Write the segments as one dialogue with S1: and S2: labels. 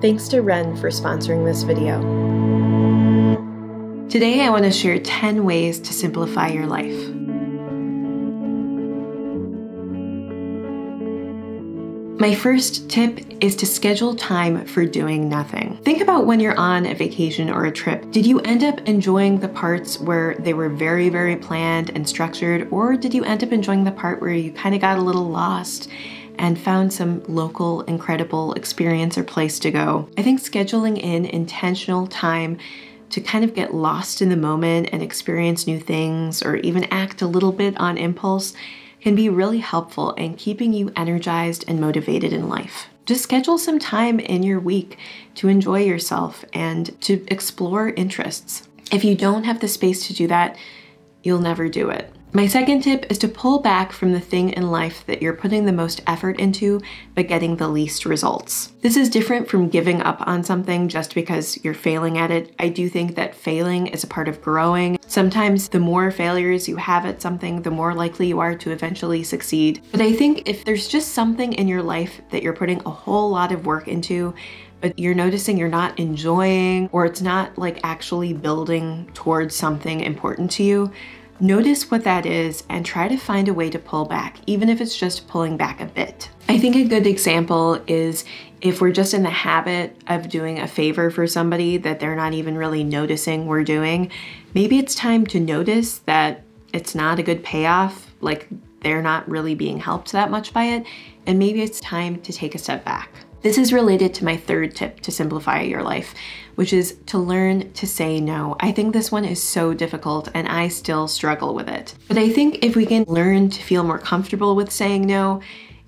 S1: Thanks to Ren for sponsoring this video. Today I want to share 10 ways to simplify your life. My first tip is to schedule time for doing nothing. Think about when you're on a vacation or a trip. Did you end up enjoying the parts where they were very, very planned and structured, or did you end up enjoying the part where you kind of got a little lost and found some local, incredible experience or place to go? I think scheduling in intentional time to kind of get lost in the moment and experience new things, or even act a little bit on impulse, can be really helpful in keeping you energized and motivated in life. Just schedule some time in your week to enjoy yourself and to explore interests. If you don't have the space to do that, you'll never do it. My second tip is to pull back from the thing in life that you're putting the most effort into but getting the least results. This is different from giving up on something just because you're failing at it. I do think that failing is a part of growing. Sometimes the more failures you have at something, the more likely you are to eventually succeed. But I think if there's just something in your life that you're putting a whole lot of work into, but you're noticing you're not enjoying, or it's not like actually building towards something important to you, notice what that is and try to find a way to pull back, even if it's just pulling back a bit. I think a good example is if we're just in the habit of doing a favor for somebody that they're not even really noticing we're doing, maybe it's time to notice that it's not a good payoff, like they're not really being helped that much by it, and maybe it's time to take a step back. This is related to my third tip to simplify your life, which is to learn to say no. I think this one is so difficult and I still struggle with it. But I think if we can learn to feel more comfortable with saying no,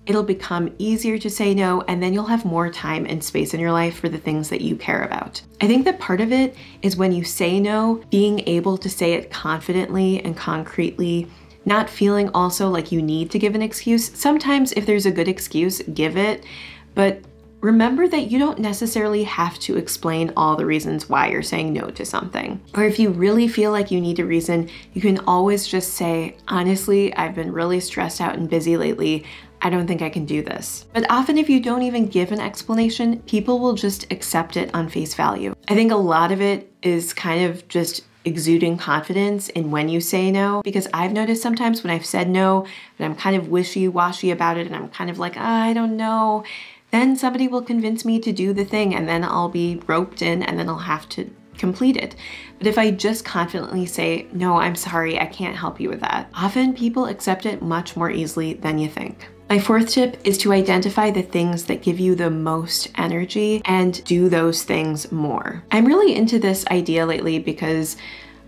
S1: it'll become easier to say no, and then you'll have more time and space in your life for the things that you care about. I think that part of it is when you say no, being able to say it confidently and concretely, not feeling also like you need to give an excuse. Sometimes if there's a good excuse, give it, but remember that you don't necessarily have to explain all the reasons why you're saying no to something. Or if you really feel like you need a reason, you can always just say, honestly, I've been really stressed out and busy lately. I don't think I can do this. But often if you don't even give an explanation, people will just accept it on face value. I think a lot of it is kind of just exuding confidence in when you say no, because I've noticed sometimes when I've said no, but I'm kind of wishy-washy about it and I'm kind of like, I don't know, then somebody will convince me to do the thing and then I'll be roped in and then I'll have to complete it. But if I just confidently say, no, I'm sorry, I can't help you with that, often people accept it much more easily than you think. My fourth tip is to identify the things that give you the most energy and do those things more. I'm really into this idea lately because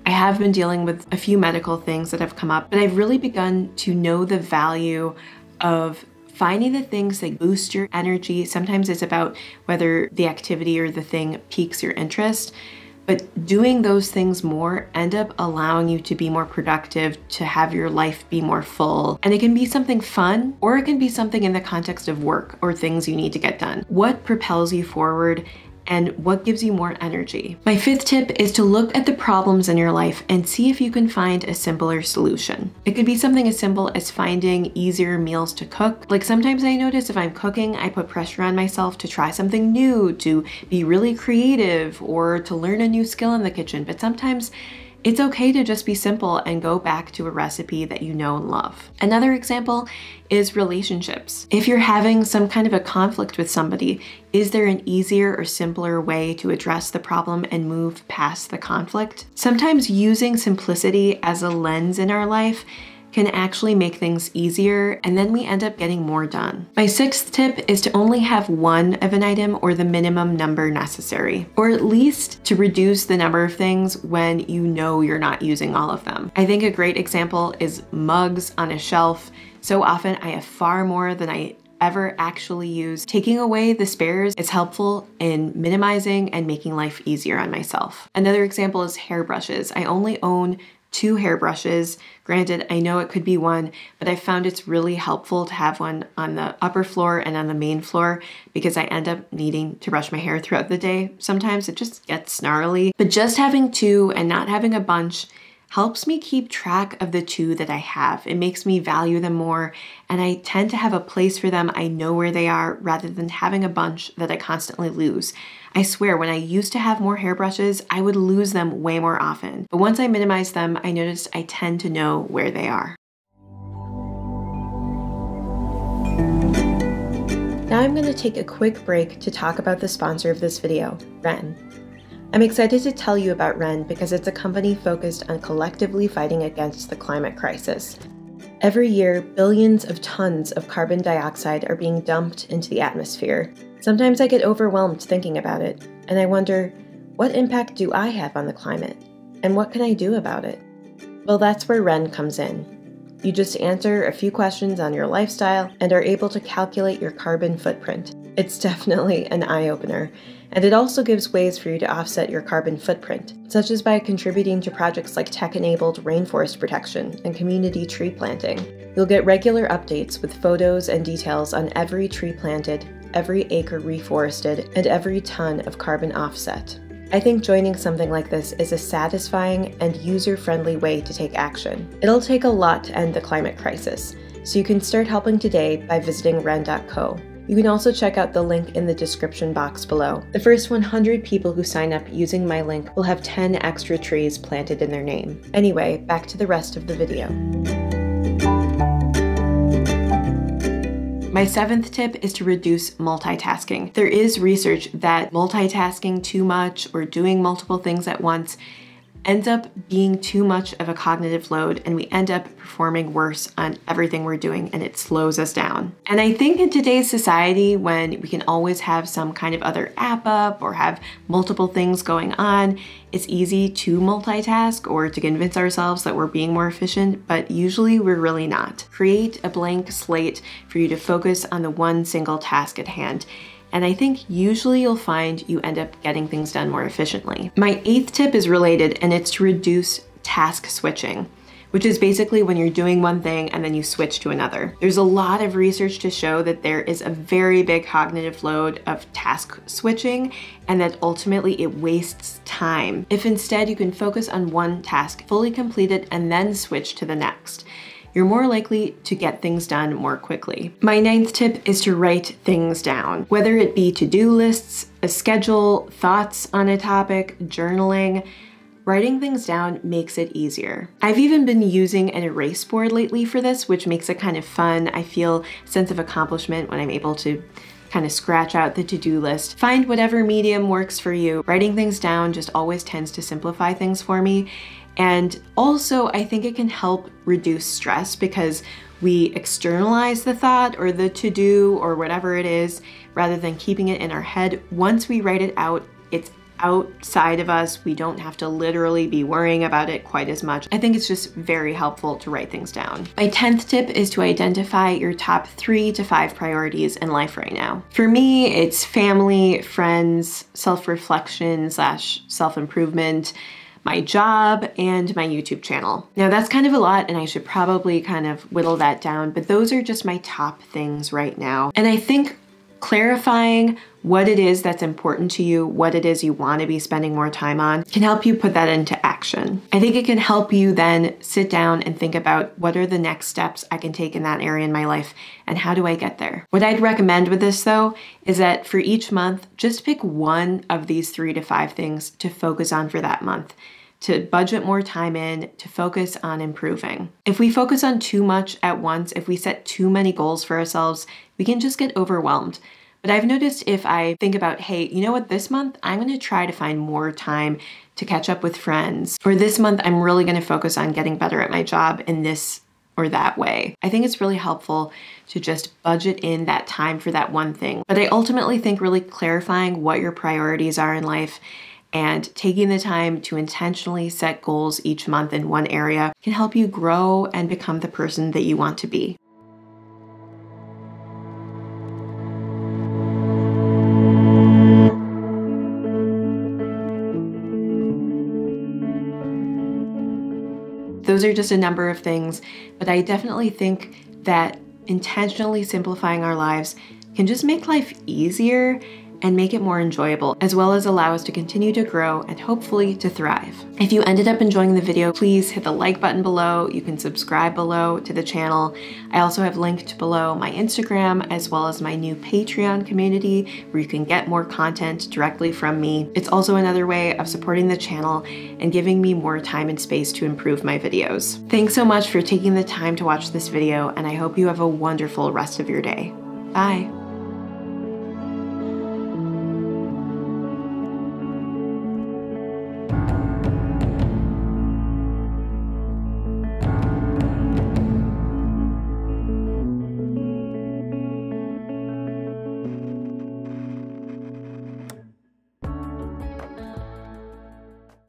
S1: I have been dealing with a few medical things that have come up, but I've really begun to know the value of finding the things that boost your energy. Sometimes it's about whether the activity or the thing piques your interest, but doing those things more end up allowing you to be more productive, to have your life be more full. And it can be something fun, or it can be something in the context of work or things you need to get done. What propels you forward and what gives you more energy? My fifth tip is to look at the problems in your life and see if you can find a simpler solution. It could be something as simple as finding easier meals to cook. Like sometimes I notice if I'm cooking, I put pressure on myself to try something new, to be really creative, or to learn a new skill in the kitchen. But sometimes it's okay to just be simple and go back to a recipe that you know and love. Another example is relationships. If you're having some kind of a conflict with somebody, is there an easier or simpler way to address the problem and move past the conflict? Sometimes using simplicity as a lens in our life can actually make things easier, and then we end up getting more done. My sixth tip is to only have one of an item or the minimum number necessary, or at least to reduce the number of things when you know you're not using all of them. I think a great example is mugs on a shelf. So often I have far more than I ever actually use. Taking away the spares is helpful in minimizing and making life easier on myself. Another example is hairbrushes. I only own 2 hairbrushes. Granted, I know it could be one, but I found it's really helpful to have one on the upper floor and on the main floor because I end up needing to brush my hair throughout the day. Sometimes it just gets snarly, but just having 2 and not having a bunch helps me keep track of the two that I have. It makes me value them more, and I tend to have a place for them. I know where they are rather than having a bunch that I constantly lose. I swear, when I used to have more hairbrushes, I would lose them way more often. But once I minimize them, I noticed I tend to know where they are. Now I'm going to take a quick break to talk about the sponsor of this video, Ren. I'm excited to tell you about Ren because it's a company focused on collectively fighting against the climate crisis. Every year, billions of tons of carbon dioxide are being dumped into the atmosphere. Sometimes I get overwhelmed thinking about it, and I wonder, what impact do I have on the climate? And what can I do about it? Well, that's where Ren comes in. You just answer a few questions on your lifestyle and are able to calculate your carbon footprint. It's definitely an eye-opener, and it also gives ways for you to offset your carbon footprint, such as by contributing to projects like tech-enabled rainforest protection and community tree planting. You'll get regular updates with photos and details on every tree planted, every acre reforested, and every ton of carbon offset. I think joining something like this is a satisfying and user-friendly way to take action. It'll take a lot to end the climate crisis, so you can start helping today by visiting ren.co. You can also check out the link in the description box below. The first 100 people who sign up using my link will have 10 extra trees planted in their name. Anyway, back to the rest of the video. My 7th tip is to reduce multitasking. There is research that multitasking too much or doing multiple things at once ends up being too much of a cognitive load, and we end up performing worse on everything we're doing, and it slows us down. And I think in today's society, when we can always have some kind of other app up or have multiple things going on, it's easy to multitask or to convince ourselves that we're being more efficient, but usually we're really not. Create a blank slate for you to focus on the one single task at hand. And I think usually you'll find you end up getting things done more efficiently. My 8th tip is related, and it's to reduce task switching, which is basically when you're doing one thing and then you switch to another. There's a lot of research to show that there is a very big cognitive load of task switching, and that ultimately it wastes time. If instead you can focus on one task, fully complete it, and then switch to the next, you're more likely to get things done more quickly. My 9th tip is to write things down, whether it be to-do lists, a schedule, thoughts on a topic, journaling. Writing things down makes it easier. I've even been using an erase board lately for this, which makes it kind of fun. I feel a sense of accomplishment when I'm able to kind of scratch out the to-do list. Find whatever medium works for you. Writing things down just always tends to simplify things for me. And also, I think it can help reduce stress because we externalize the thought or the to-do or whatever it is, rather than keeping it in our head. Once we write it out, it's outside of us. We don't have to literally be worrying about it quite as much. I think it's just very helpful to write things down. My 10th tip is to identify your top 3 to 5 priorities in life right now. For me, it's family, friends, self-reflection / self-improvement, my job, and my YouTube channel. Now that's kind of a lot, and I should probably kind of whittle that down, but those are just my top things right now. And I think clarifying what it is that's important to you, what it is you want to be spending more time on, can help you put that into action. I think it can help you then sit down and think about what are the next steps I can take in that area in my life and how do I get there. What I'd recommend with this though is that for each month, just pick one of these 3 to 5 things to focus on for that month, to budget more time in, to focus on improving. If we focus on too much at once, if we set too many goals for ourselves, we can just get overwhelmed. But I've noticed if I think about, hey, you know what, this month I'm going to try to find more time to catch up with friends, or this month I'm really going to focus on getting better at my job in this or that way. I think it's really helpful to just budget in that time for that one thing. But I ultimately think really clarifying what your priorities are in life and taking the time to intentionally set goals each month in one area can help you grow and become the person that you want to be. Those are just a number of things, but I definitely think that intentionally simplifying our lives can just make life easier and make it more enjoyable, as well as allow us to continue to grow and hopefully to thrive. If you ended up enjoying the video, please hit the like button below. You can subscribe below to the channel. I also have linked below my Instagram as well as my new Patreon community where you can get more content directly from me. It's also another way of supporting the channel and giving me more time and space to improve my videos. Thanks so much for taking the time to watch this video, and I hope you have a wonderful rest of your day. Bye.